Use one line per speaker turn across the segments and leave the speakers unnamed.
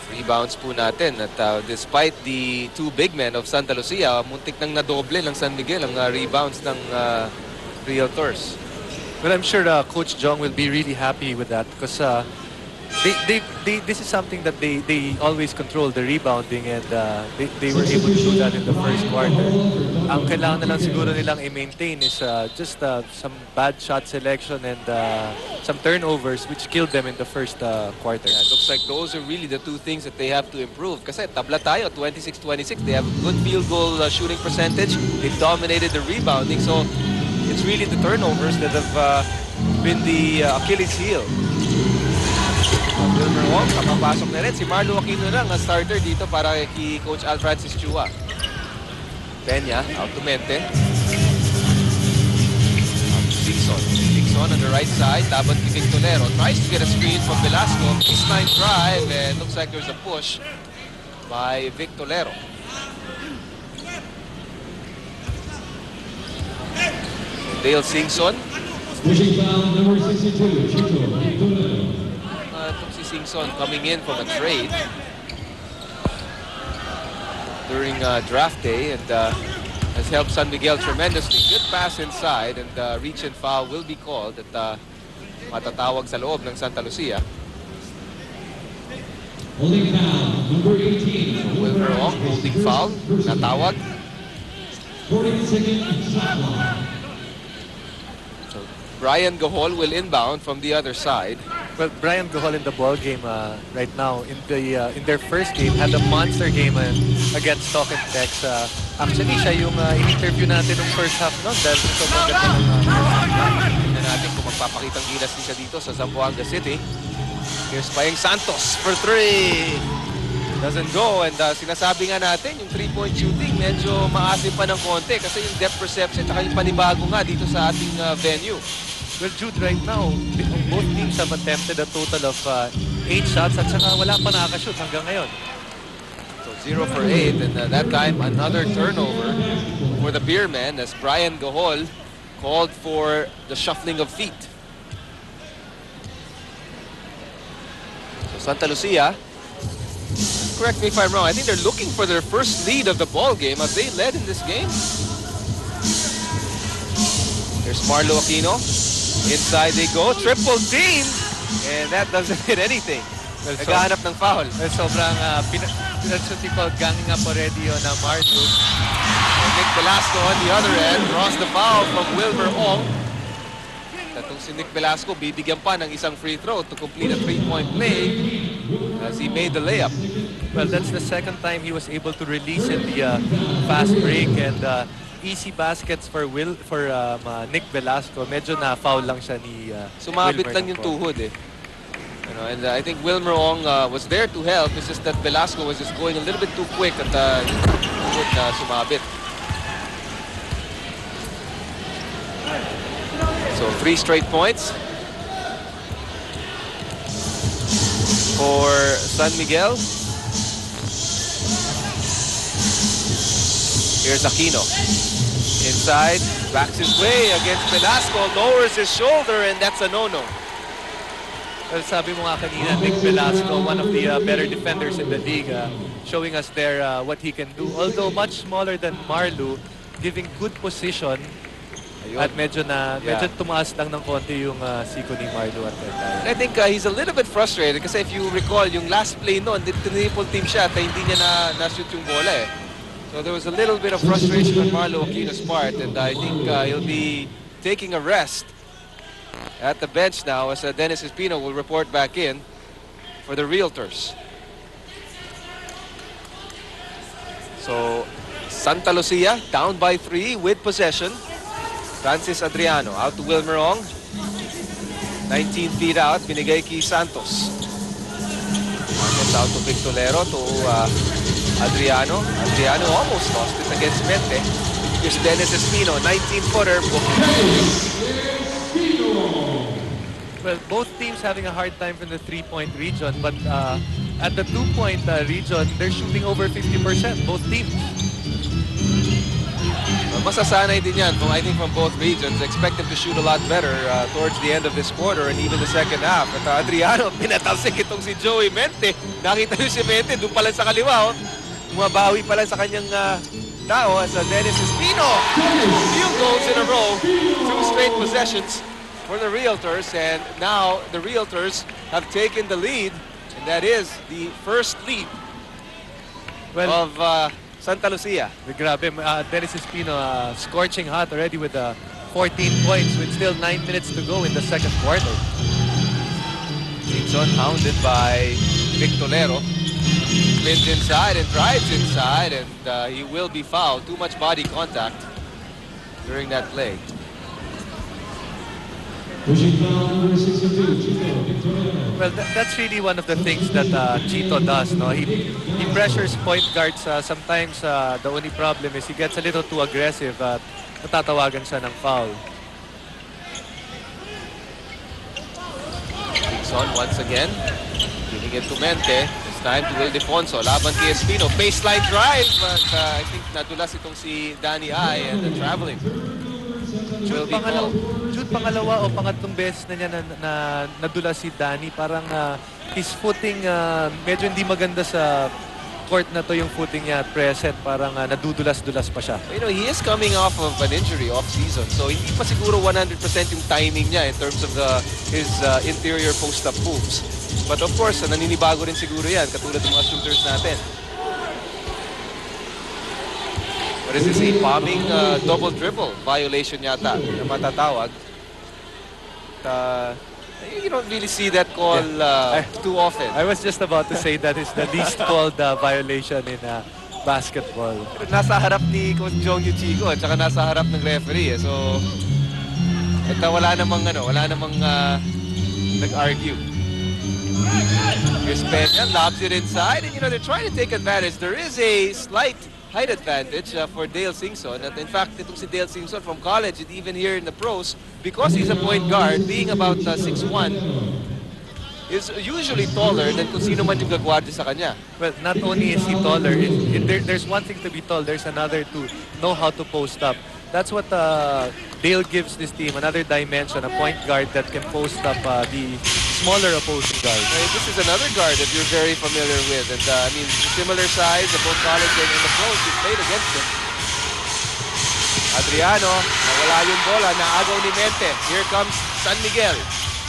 Rebounds po natin at despite the two big men of Santa Lucia, muntik nang nadoble ng San Miguel ang rebounds ng Realtors.
Well, I'm sure Coach Jong will be really happy with that because this is something that they always control, the rebounding, and they were able to do that in the first quarter. Ang kailangan na lang siguro nilang i-maintain is just some bad shot selection and some turnovers which killed them in the first quarter.
Yeah, it looks like those are really the two things that they have to improve. Kasi tabla tayo, 26-26. They have good field goal shooting percentage. They've dominated the rebounding. So it's really the turnovers that have been the Achilles heel. Wilmer Wong, kapapasok na rin. Si Marlo Aquino na ang starter dito para kay Coach Al Francis Chua. Peña, out to Mente. Dixon on the right side. Laban kay Vic Tolero. Tries to get a screen from Velasco. Baseline drive and looks like there's a push by Vic Tolero. Dale Singson.
Pushing foul number 62, Chico Tolero.
Itong si Singson coming in from a trade during draft day and has helped San Miguel tremendously. Good pass inside and reach and foul will be called at matatawag sa loob ng Santa Lucia.
Holding foul number 18.
Wilmer Wong, holding foul, natawag.
42nd shot clock.
So Brian Gahol will inbound from the other side.
Well, Brian Gahol in the ball game right now in their first game had a monster game against Stock and Tex. Actually, siya yung in-interview natin nung first half noon dahil sobrang ganda ng
Tingnan natin kung magpapakitang gilas din siya dito sa Zamboanga City. Here's Payeng Santos for three. Doesn't go and sinasabi nga natin yung 3-point shooting medyo maasim pa ng konti kasi yung depth perception at yung panibago nga dito sa ating venue.
Well, Jude, right now, both teams have attempted a total of 8 shots at saka wala pa nakakashoot hanggang ngayon.
So 0 for 8 and that time another turnover for the Beermen as Brian Gahol called for the shuffling of feet. So Santa Lucia, correct me if I'm wrong, I think they're looking for their first lead of the ball game. Have they led in this game? Here's Marlo Aquino. Inside they go, triple team, and that doesn't hit anything.
Well,
Naghahanap ng foul.
Well, sobrang pinagsuti ko, ganging up already yun na Marlo.
And Nick Velasco on the other end draws the foul from Wilmer Ong. Tatong si Nick Velasco bibigyan pa ng isang free throw to complete a 3-point play as he made the layup.
Well, that's the second time he was able to release in the fast break and easy baskets for Nick Velasco. Medyo na-foul lang siya ni
Sumabit
Wilmer
lang yung tuhod eh. You know, and I think Wilmer Ong was there to help. It's just that Velasco was just going a little bit too quick at yung tuhod na sumabit. So 3 straight points for San Miguel. Here's Aquino. Inside, backs his way against Velasco, lowers his shoulder, and that's a no-no.
Well, sabi mo nga kanina, Nick Velasco, one of the better defenders in the league, showing us there what he can do. Although much smaller than Marlo, giving good position.
Ayun.
At medyo tumaas lang ng konti yung siko ni Marlo at that time.
I think he's a little bit frustrated kasi if you recall, yung last play noon, triple team siya at hindi niya na-shoot yung bola eh. So there was a little bit of frustration on Marlo Aquino's part and I think he'll be taking a rest at the bench now as Dennis Espino will report back in for the Realtors. So Santa Lucia down by 3 with possession. Francis Adriano out to Wilmer Ong. 19 feet out, binigay kay Santos. Santos out to Vic Tolero to Adriano. Adriano almost lost it against Mente. Here's Dennis Espino, 19-footer.
Well, both teams having a hard time from the 3-point region, but at the 2-point region, they're shooting over 50%, both teams.
Masasanay din yan, I think, from both regions. Expect them to shoot a lot better towards the end of this quarter and even the second half. At Adriano, pinatalsik itong si Joey Mente. Nakita niyo si Mente, doon pala sa kaliwa. Bumabawi pala sa kanyang tao as Dennis Espino. Few goals in a row. 2 straight possessions for the Realtors. And now the Realtors have taken the lead. And that is the first lead of Santa Lucia.
Grabe, Dennis Espino scorching hot already with 14 points with still 9 minutes to go in the second quarter.
Singson hounded by Vic Tolero. Spins inside and drives inside, and he will be fouled. Too much body contact during that play.
Pushing foul number 62, Chico Victoriano.
Well, that's really one of the things that Chito does. No, he pressures point guards. Sometimes the only problem is he gets a little too aggressive at natatawagan siya ng foul.
Singson once again giving it to Mente. This time to Ildefonso. Laban kay Espino. Baseline drive, but I think nadulas itong si Danny Ai and the traveling. Will be called.
Jude, pangalawa o pangatlong beses na niya na nadula si Danny. Parang his footing medyo hindi maganda sa court na to yung footing niya at present. Parang nadudulas-dulas pa siya.
You know, he is coming off of an injury off-season. So hindi pa siguro 100% yung timing niya in terms of his interior post-up moves. But of course, naninibago rin siguro yan katulad ng mga shooters natin. What is this? A palming double dribble violation yata na matatawag. You don't really see that call too often.
I was just about to say that is the least called violation in basketball.
Nasa harap ni Coach Jong Yuchigo at saka nasa harap ng referee. So, wala namang nag-argue. Here's Peña, lobs it inside, and you know, they're trying to take advantage. There is a slight height advantage for Dale Singson. At in fact, itong si Dale Singson from college and even here in the pros, because he's a point guard, being about 6'1", is usually taller than kung sino man yung gagwardi sa kanya.
Well, not only is he taller, there's one thing to be tall, there's another to know how to post up. That's what Dale gives this team, another dimension, a point guard that can post up the smaller opposing guard.
This is another guard that you're very familiar with. And I mean, similar size of both college and in the pros, you played against him. Adriano, nawala yung bola, naagaw ni Mente. Here comes San Miguel.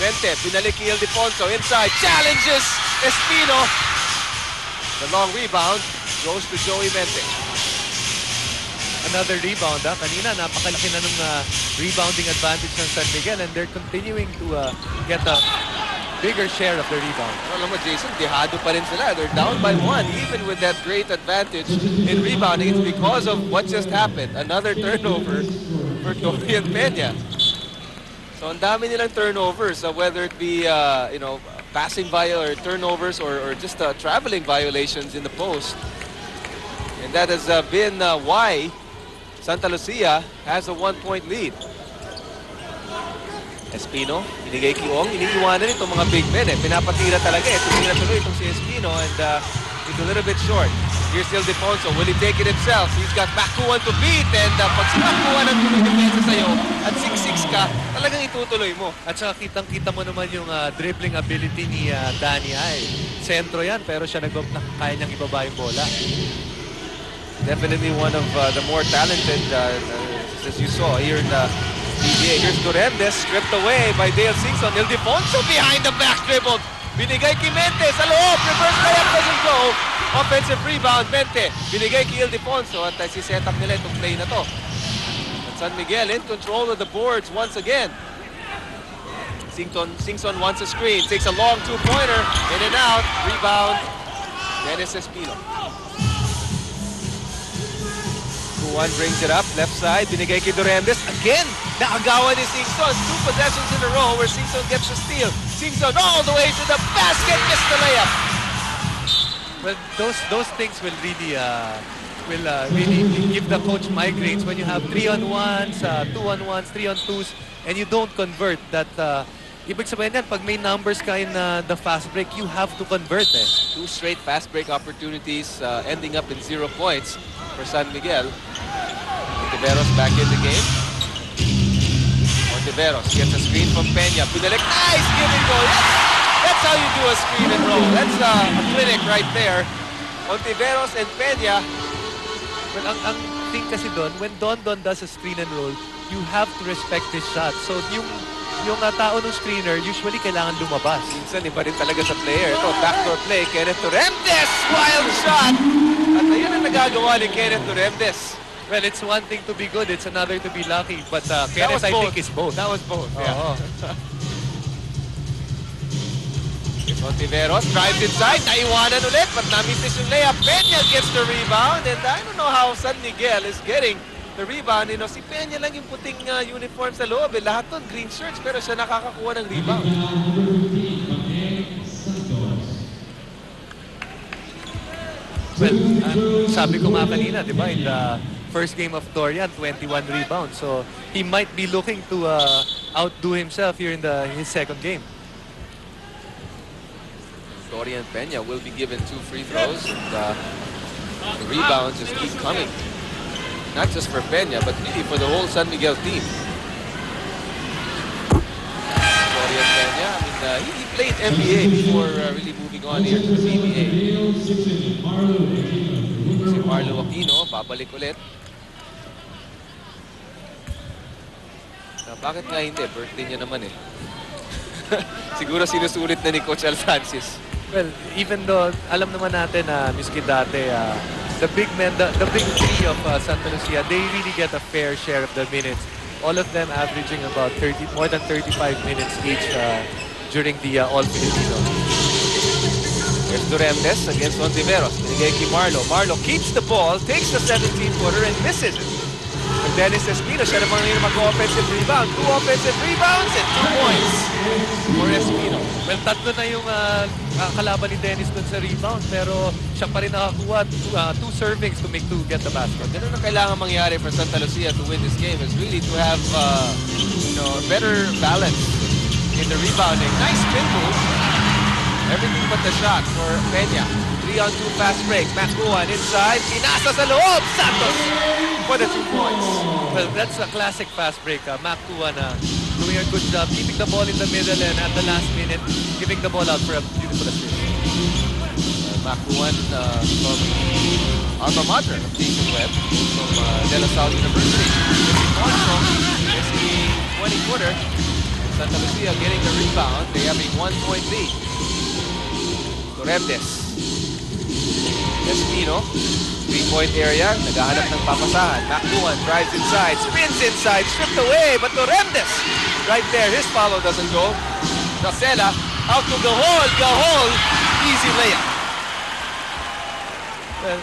Mente, binalik kay Ildefonso, inside, challenges Espino. The long rebound goes to Joey Mente.
Another rebound. Kanina, napakalaki na nung rebounding advantage ng San Miguel and they're continuing to get a bigger share of the rebound.
Alam mo, Jason, dehado pa rin sila. They're down by 1, even with that great advantage in rebounding. It's because of what just happened. Another turnover for Dorian Peña. So, ang dami nilang turnovers, whether it be, you know, passing or turnovers or just traveling violations in the post. And that has been why Santa Lucia has a 1-point lead. Espino, binigay kay Ong, iniiwanan itong mga big men. Pinapatira talaga. Tumira tuloy itong si Espino and he's a little bit short. Here's Ildefonso. Will he take it himself? He's got Bakuan to beat and pag si Bakuan ang tuloy depensa sa'yo at 6'6 ka, talagang itutuloy mo.
At saka kitang-kita mo naman yung dribbling ability ni Danny Ai. Sentro yan pero siya kaya niyang ibaba yung bola.
Definitely one of the more talented, as you saw here in the PBA. Here's Duremdes, stripped away by Dale Singson. Ildefonso behind the back dribble. Binigay kay Mente sa loob. Reverse layup doesn't go. Offensive rebound, Mente. Binigay kay Ildefonso at si-set up nila itong play na to. At San Miguel in control of the boards once again. Singson wants a screen. Takes a long two-pointer. In and out. Rebound. Dennis Espino. Kuwan brings it up, left side, binigay kay Duremdes. Again, naagawan ni Singson. 2 possessions in a row where Singson gets the steal. Singson all the way to the basket, gets the layup.
Well, those things will really give the coach migraines when you have 3-on-1s, 2-on-1s, 3-on-2s, and you don't convert. That ibig sabihin yan, pag may numbers ka in the fast break, you have to convert.
2 straight fast break opportunities ending up in 0 points for San Miguel. Ontiveros back in the game. Ontiveros gets a screen from Peña. Pinalik, nice give and go. That's how you do a screen and roll. That's a clinic right there. Ontiveros and Peña.
Well, ang thing kasi doon, when Don does a screen and roll, you have to respect his shot. So yung tao ng screener, usually kailangan lumabas.
Minsan iba rin talaga sa player. Ito, backdoor play, Kenneth Torrentes! Wild shot! At ayun ang nagagawa ni Kenneth Torrentes.
Well, it's one thing to be good, it's another to be lucky. But Kenneth, I think, is both.
That was both, yeah.
Oo.
Ontiveros drives inside, naiwanan ulit, but namiss yung layup. Peña gets the rebound, and I don't know how San Miguel is getting the rebound. You know, si Peña lang yung puting uniform sa loob. Lahat nun, green shirts, pero siya nakakakuha ng rebound.
Well, sabi ko nga kanina, di ba, in the first game of Torian, 21 rebounds. So, he might be looking to outdo himself here in his second game.
Dorian Peña will be given 2 free throws, and the rebounds just keep coming. Not just for Peña, but really for the whole San Miguel team. Dorian Peña, I mean, he played NBA before really moving on here to the PBA. Si Marlo Aquino, babalik ulit. Bakit nga hindi? Birthday niya naman eh. Siguro sinusulit na ni Coach Al Francis.
Well, even though alam naman natin na miski dati, the big men, the big three of Santa Lucia, they really get a fair share of the minutes. All of them averaging about more than 35 minutes each during the All-Filipino.
There's Duremdes against Ontiveros. Binigay kay Marlo. Marlo keeps the ball, takes the 17-footer and misses it. And Dennis Espino, siya naman yung mag-offensive rebound. 2 offensive rebounds and 2 points for Espino.
Well, tatlo na yung kalaban ni Dennis dun sa rebound, pero siya pa rin nakakuha 2 servings to get the basket.
Ganun ang kailangan mangyari for Santa Lucia to win this game is really to have better balance in the rebounding. Nice spin move. Everything but the shot for Peña. 3-on-2 fast break. Macuan inside. Pinasa sa loob. Santos for the 2 points.
Well, that's a classic fast break. Macuan doing a good job keeping the ball in the middle and at the last minute giving the ball out for a beautiful assist.
Macuan from alma mater of Jason Webb, from De La Salle University. Also, is the 20-footer. Santa Lucia getting the rebound. They have a 1-point lead. Torrentes. Espino. 3-point area. Naghahanap ng papasahan. Macuan drives inside. Spins inside. Stripped away. But Torrentes right there. His follow doesn't go. Rosella out to Gahol. Gahol. Easy layup.
Well,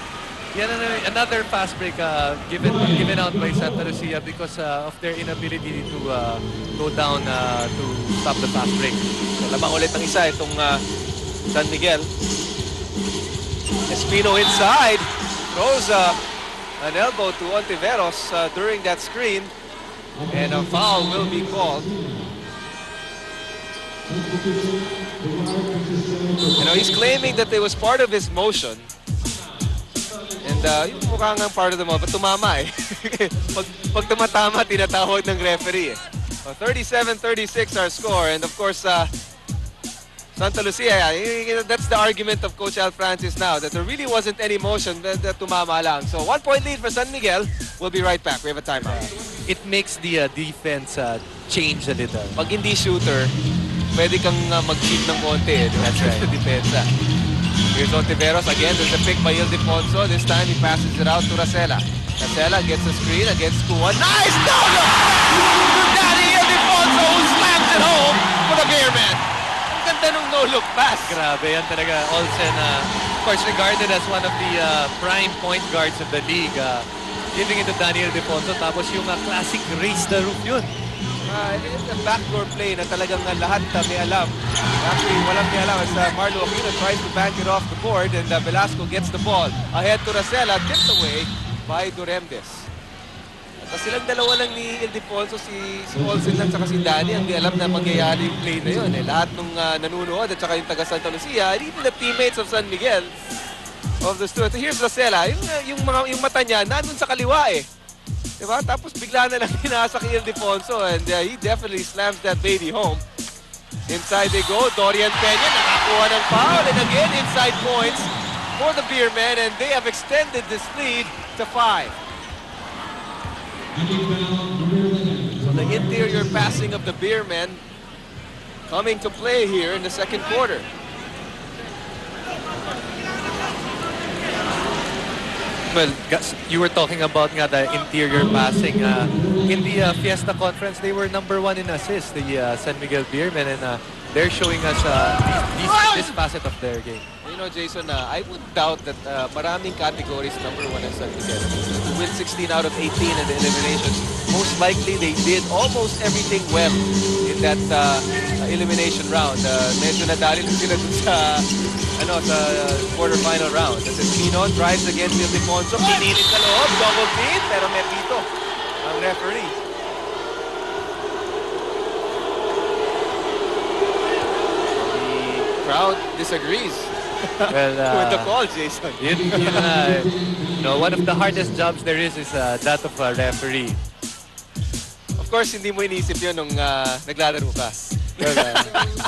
yan another fast break given out by Santa Lucia because of their inability to go down to stop the fast break.
So, lamang ulit ng isa itong San Miguel. Espino inside. Throws an elbow to Ontiveros during that screen. And a foul will be called. He's claiming that it was part of his motion. And yung mukha nga part of the motion, but tumama eh. pag tumatama, tinatawag ng referee eh. 37-36 our score. And of course, Santa Lucia, that's the argument of Coach Al Francis now, that there really wasn't any motion, that tumama lang. So 1-point lead for San Miguel. We'll be right back. We have a timeout.
It makes the defense change a little.
Pag hindi shooter, pwede kang mag-cheat ng konti. That's right. The depensa. Here's Ontiveros again. There's a pick by Ildefonso. This time he passes it out to Rosella. Rosella gets a screen against Kuwan. Nice no-look! Daddy Ildefonso who slams it home for the Bearman. Ganda nung no-look pass.
Grabe, yan talaga. Olsen, of course, regarded as one of the prime point guards of the league. Giving it to Daniel Ildefonso. Tapos yung classic raise the roof yun.
It's a backdoor play na talagang lahat may alam. Actually, walang may alam as Marlo Aquino tries to bank it off the board and Velasco gets the ball. Ahead to Rosella, tipped away by Duremdes. At silang dalawa lang ni Ildefonso, si Olsen lang saka si Danny, ang di alam na mangyayari yung play na yun. Lahat nung nanunood at saka yung taga Santa Lucia, and even the teammates of San Miguel, of the Stuart. Here's Rosella, yung mata niya, nandun sa kaliwa eh. Diba? Tapos bigla na lang pinasa kay Ildefonso and he definitely slams that baby home. Inside they go. Dorian Peña nakakuha ng foul and again inside points for the Beermen and they have extended this lead to 5. So the interior passing of the Beermen coming to play here in the second quarter.
Well, you were talking about nga the interior passing. In the Fiesta Conference, they were #1 in assists, the San Miguel Beermen, and they're showing us this facet of their game.
You know, Jason, I would doubt that maraming categories #1 ang San Miguel. To win 16 out of 18 in the eliminations, most likely they did almost everything well in that elimination round. Medyo nadali lang sila dun sa quarterfinal round. As Espino drives against Ildefonso, pinilit sa loob, double team, pero may pito ang referee. The crowd disagrees.
Well,
With the call, Jason.
One of the hardest jobs there is that of a referee.
Of course, hindi mo inisip yun nung naglalaro ka.
Well,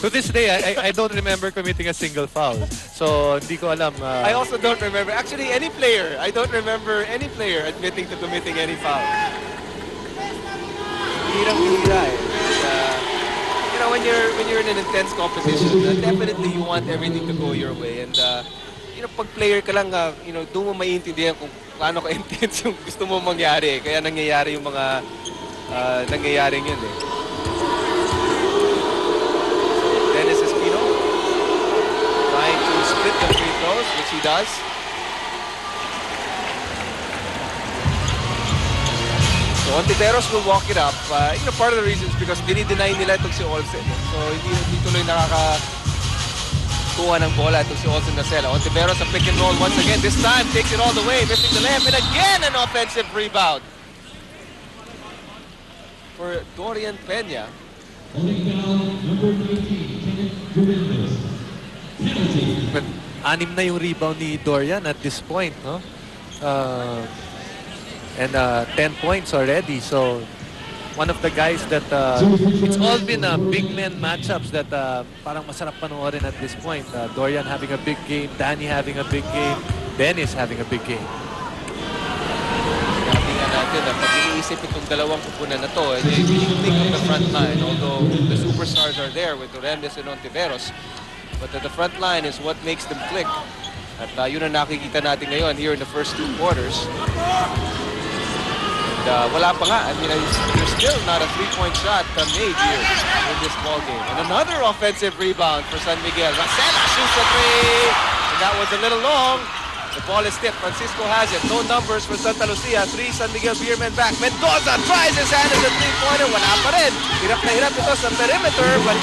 to this day, I don't remember committing a single foul. So, hindi ko alam.
I also don't remember. Actually, any player. I don't remember any player admitting to committing any foul. Hirang-hira eh. You know, when you're in an intense competition, definitely you want everything to go your way. And pag player ka lang, doon mo maiintindihan kung paano ka intense yung gusto mo mangyari. Kaya nangyayari yung mga nangyayaring yun eh. Dennis Espino trying to split the free throws, which he does. So Ontiveros will walk it up. Part of the reason is because dinideny nila itong si Olsen. So hindi tuloy nakakakuha ng bola itong si Olsen na sela. Ontiveros a pick and roll once again. This time takes it all the way, missing the layup, and again an offensive rebound for Dorian Peña.
But 6 na yung rebound ni Dorian at this point, no? And 10 points already. So one of the guys that it's all been big men matchups that parang masarap panoorin at this point. Dorian having a big game, Danny having a big game, Dennis having a big game.
Sabi nga natin, pag iniisip itong dalawang kupunan na to, they really think of the front line. Although the superstars are there with Oremes and Ontiveros. But the front line is what makes them click. At yun ang nakikita natin ngayon here in the first 2 quarters. And wala pa nga. I mean, there's still not a 3-point shot made here in this ball game. And another offensive rebound for San Miguel. Racela shoots a 3. And that was a little long. The ball is tipped. Francisco has it. No numbers for Santa Lucia. 3 San Miguel Beermen back. Mendoza tries his hand at the 3-pointer. Wala pa rin. Hirap na hirap ito sa perimeter. But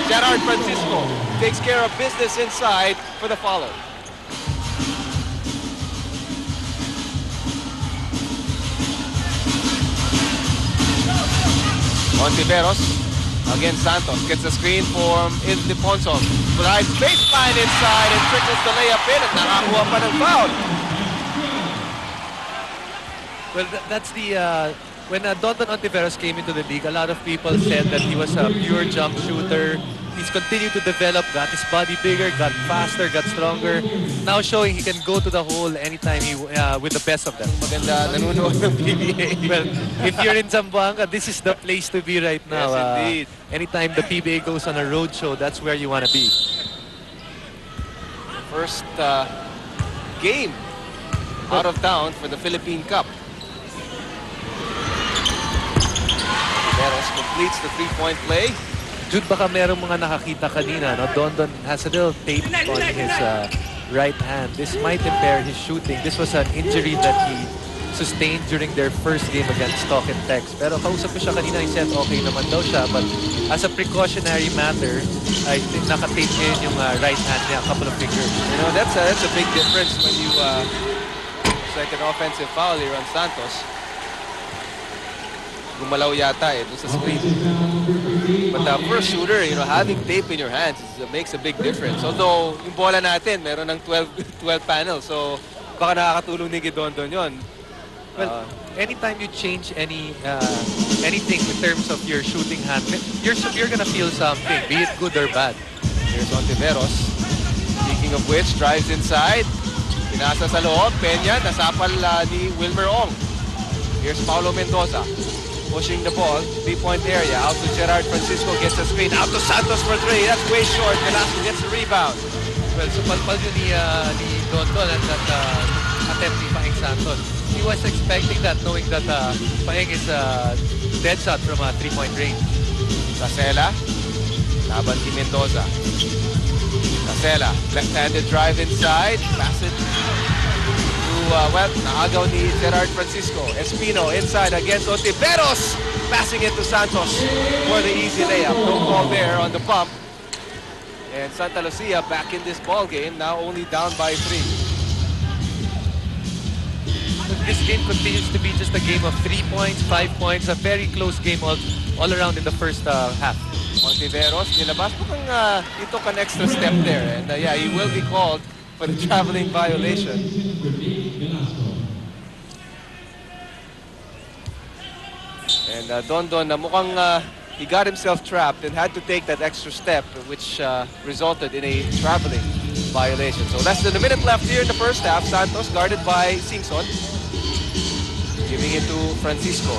Gerard Francisco takes care of business inside for the follow. Ontiveros against Santos. Gets the screen for Ildefonso. Drives baseline inside and trickles the layup in at nakakuha pa ng foul.
Well, that's the... when Dondon Ontiveros came into the league, a lot of people said that he was a pure jump shooter. He's continued to develop, got his body bigger, got faster, got stronger. Now showing he can go to the hole anytime with the best of them.
Maganda, nanunood ng PBA.
Well, if you're in Zamboanga, this is the place to be right now.
Yes, indeed.
Anytime the PBA goes on a road show, that's where you want to be.
First game out of town for the Philippine Cup. Ontiveros completes the 3-point play.
Jude, baka merong mga nakakita kanina, no? Dondon has a little tape on his right hand. This might impair his shooting. This was an injury that he sustained during their first game against Stock and Tex. Pero kausap ko siya kanina, he said okay naman daw siya. But as a precautionary matter, I think naka-tape ngayon yung right hand niya, a couple of fingers.
You know, that's a big difference when you it's like an offensive foul here on Santos. Gumalaw yata dun sa screen. But for a shooter, having tape in your hands makes a big difference. Although, yung bola natin, meron ng 12 panel. So, baka nakakatulong ni Dondon yun.
Well, anytime you change anything in terms of your shooting hand, you're gonna feel something, be it good or bad.
Here's Ontiveros. Speaking of which, drives inside. Pinasa sa loob. Peña, nasapal ni Wilmer Ong. Here's Paulo Mendoza. Pushing the ball. 3-point area. Out to Gerard Francisco. Gets the screen. Out to Santos for 3. That's way short. Velasco gets the rebound.
Well, so palpal yun ni Don at that attempt ni Paeng Santos. He was expecting that, knowing that Paeng is dead shot from a 3-point range.
Casela. Laban si Mendoza. Casela. Left-handed drive inside. Pass it to, naagaw ni Gerard Francisco. Espino inside against Ontiveros. Passing it to Santos for the easy layup. No call there on the pump. And Santa Lucia back in this ball game, now only down by 3.
This game continues to be just a game of 3 points, 5 points, a very close game all around in the first half.
Ontiveros, nilabas. Mukhang he took an extra step there. And yeah, he will be called for the traveling violation. And Don mukhang he got himself trapped and had to take that extra step, which resulted in a traveling violation. So less than a minute left here in the first half. Santos guarded by Singson. Giving it to Francisco.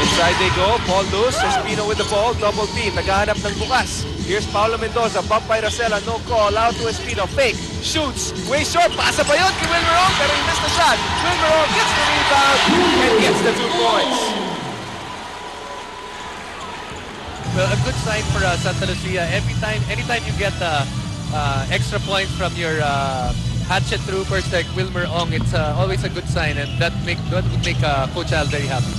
Inside they go. Ball loose. Espino with the ball. Double team. Naghahanap ng bukas. Here's Paulo Mendoza. Bump by Racela. No call. Out to Espino. Fake. Shoots. Way short. Pasa pa yun kay Wilmer Ong. Pero he missed the shot. Wilmer Ong gets the rebound and gets the 2 points.
Well, a good sign for Santa Lucia. Anytime you get extra points from your hatchet troopers like Wilmer Ong, it's always a good sign, and that would make Coach Al very happy.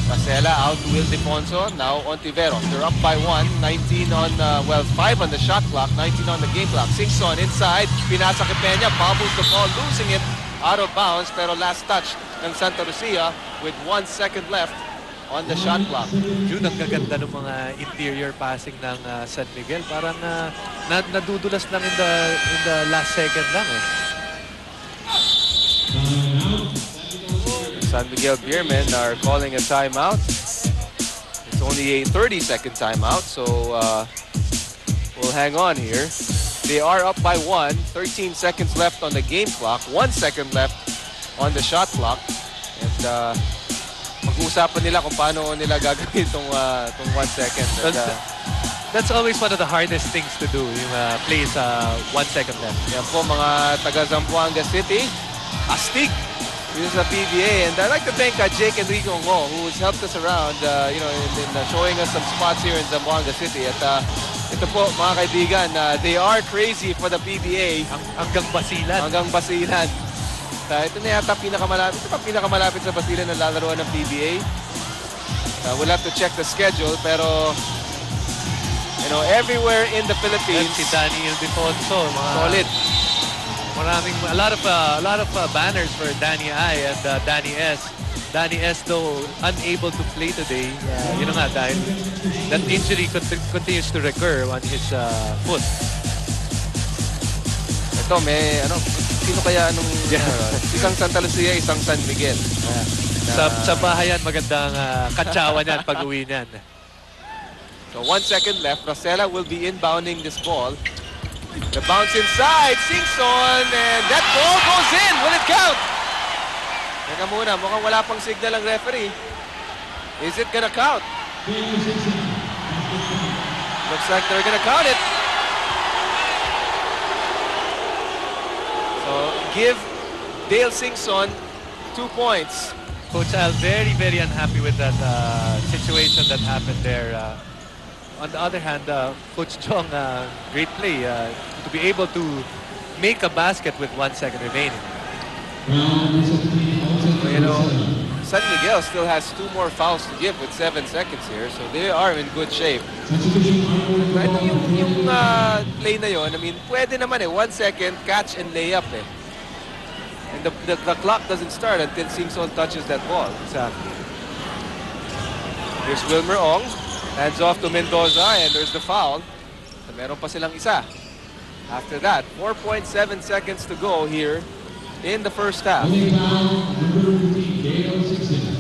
Racela out to Will Defonso. Now Ontiveros. They're up by 1. 19 on, 5 on the shot clock. 19 on the game clock. Singson inside. Pinasa kay Peña. Bobbles the ball. Losing it out of bounds. Pero last touch ng Santa Lucia with 1 second left on the shot clock.
Yun ang gaganda ng mga interior passing ng San Miguel. Parang nadudulas lang in the last second lang eh.
San Miguel Beermen are calling a timeout. It's only a 30-second timeout, so we'll hang on here. They are up by 1. 13 seconds left on the game clock. 1 second left on the shot clock. And mag-uusapan nila kung paano nila gagawin itong 1 second. And,
that's always one of the hardest things to do, yung plays 1 second left.
yan po mga taga Zamboanga City. Astig! This is a PBA, and I'd like to thank Jake Enrico Ngo, who's helped us around, in showing us some spots here in Zamboanga City. At ito po, mga kaibigan, they are crazy for the PBA.
Hanggang Basilan.
Hanggang Basilan. Ito na yata pinakamalapit. Ito pa pinakamalapit sa Basilan na lalaroan ng PBA. We'll have to check the schedule, pero everywhere in the Philippines,
si Daniel Defonso,
solid.
A lot of banners for Danny I and Danny S. Danny S, though unable to play today, yun nga dahil that injury continues to recur on his foot.
Ito sino kaya isang Santa Lucia, isang San Miguel.
Sa bahayan magandang katsawa niyan pag uwi niyan.
So 1 second left. Racela will be inbounding this ball. The bounce inside, Singson, and that ball goes in. Will it count? Teka muna, mukhang wala pang signal ang referee. Is it gonna count? Looks like they're gonna count it. So give Dale Singson 2 points.
Coach Al very, very unhappy with that situation that happened there. On the other hand, Coach Chong, great play to be able to make a basket with 1 second remaining.
San Miguel still has 2 more fouls to give with 7 seconds here, so they are in good shape. Yung play na yun, pwede naman 1 second, catch and lay up eh. And the clock doesn't start until Singson touches that ball.
Exactly.
Here's Wilmer Ong. Hands off to Mendoza, and there's the foul. So meron pa silang isa. After that, 4.7 seconds to go here in the first half.
Only foul, number 15, Dale Sixton.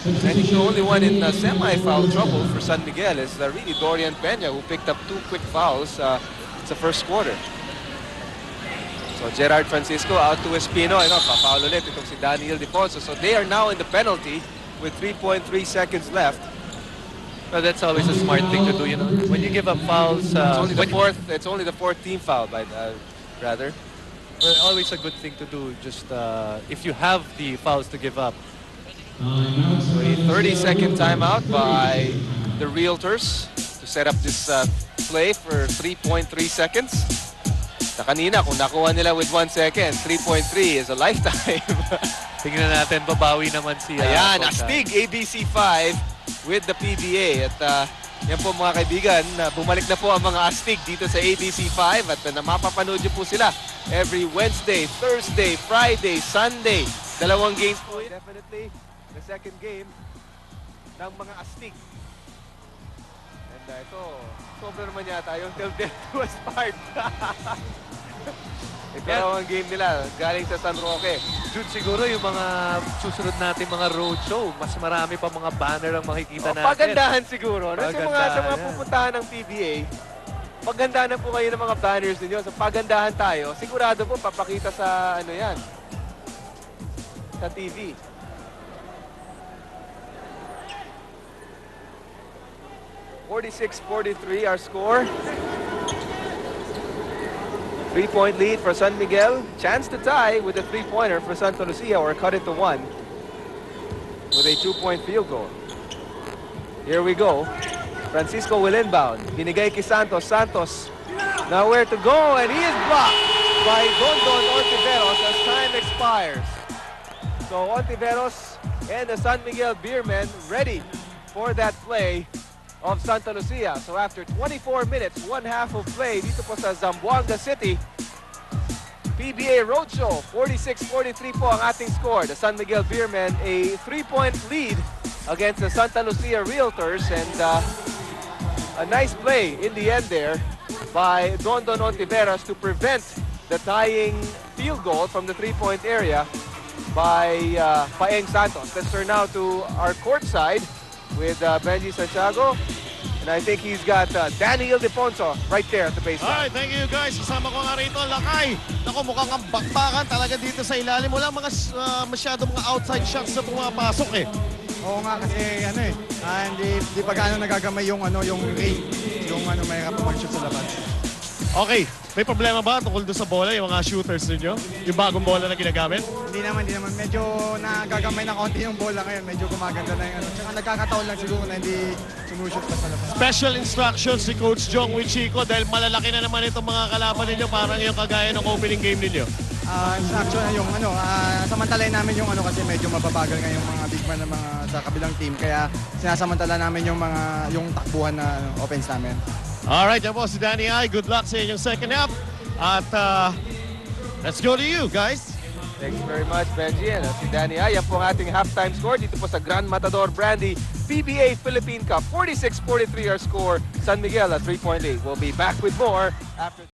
I think the only one in semi-foul trouble for San Miguel is really Dorian Peña, who picked up 2 quick fouls. It's the first quarter. So Gerard Francisco out to Espino. Pa-foul ulit itong si Daniel Defonso. So they are now in the penalty with 3.3 seconds left.
Well, that's always a smart thing to do, you know. When you give up fouls,
It's only the fourth team foul, rather.
well, always a good thing to do. Just if you have the fouls to give up.
So a 30-second timeout by the Realtors to set up this play for 3.3 seconds. Sa kanina, kung nakuha nila with 1 second, 3.3 is a lifetime.
Tingnan natin, babawi naman si
Ayan,
Coach,
Astig, ABC 5 with the PBA. At yan po mga kaibigan, bumalik na po ang mga Astig dito sa ABC 5 at mapapanood niyo po sila every Wednesday, Thursday, Friday, Sunday. 2 games po. Definitely the second game ng mga Astig. And ito, sobra naman yata yung till death was part. Ito ang game nila, galing sa San Roque.
Jude, siguro yung mga susunod natin mga roadshow, mas marami pa mga banner ang makikita natin.
Pagandahan siguro. Sa mga
Pagandahan.
pupuntahan ng PBA, pagandahan po kayo ng mga banners ninyo. Sa pagandahan tayo, sigurado po papakita sa yan, sa TV. (46-43) our score. 3-point lead for San Miguel. Chance to tie with a 3-pointer for Santa Lucia or cut it to 1 with a 2-point field goal. Here we go. Francisco will inbound. Binigay kay Santos. Santos nowhere to go and he is blocked by Dondon Ontiveros as time expires. So Ontiveros and the San Miguel Beermen ready for that play of Santa Lucia. So after 24 minutes, 1 half of play dito po sa Zamboanga City, PBA Roadshow, 46-43 po ang ating score. The San Miguel Beermen a 3-point lead against the Santa Lucia Realtors, and a nice play in the end there by Dondon Ontiveros to prevent the tying field goal from the 3-point area by Paeng Santos. Let's turn now to our court side with Benji Santiago. And I think he's got Daniel Defonso right there at the baseline.
Alright, thank you guys. Kasama ko nga rito, Lakay. Naku, mukhang ang bakbakan talaga dito sa ilalim. Wala masyado mga outside shots na pumapasok eh.
Oo nga kasi hindi pa gaano nagagamay yung yung range, yung mahirap mag-shoot sa labas.
Okay, may problema ba tungkol doon sa bola, yung mga shooters ninyo? Yung bagong bola na ginagamit?
Hindi naman. Medyo nagagamay na konti yung bola ngayon. Medyo gumaganda na yung Tsaka nagkakataon lang siguro na hindi sumushoot pa sa labas.
Special instructions si Coach Jong Wichico dahil malalaki na naman itong mga kalaban ninyo, parang yung kagaya ng opening game ninyo.
Instruction na yung samantalahin namin yung kasi medyo mababagal nga yung mga big man na mga sa kabilang team. Kaya sinasamantala namin yung takbuhan na offense namin.
Alright, yan po si Danny I. Good luck sa inyong second half. At let's go to you guys.
Thanks very much, Benji. And si Danny Ay, yan po ang ating halftime score dito po sa Grand Matador Brandy PBA Philippine Cup. 46-43 our score. San Miguel at 3.8. We'll be back with more after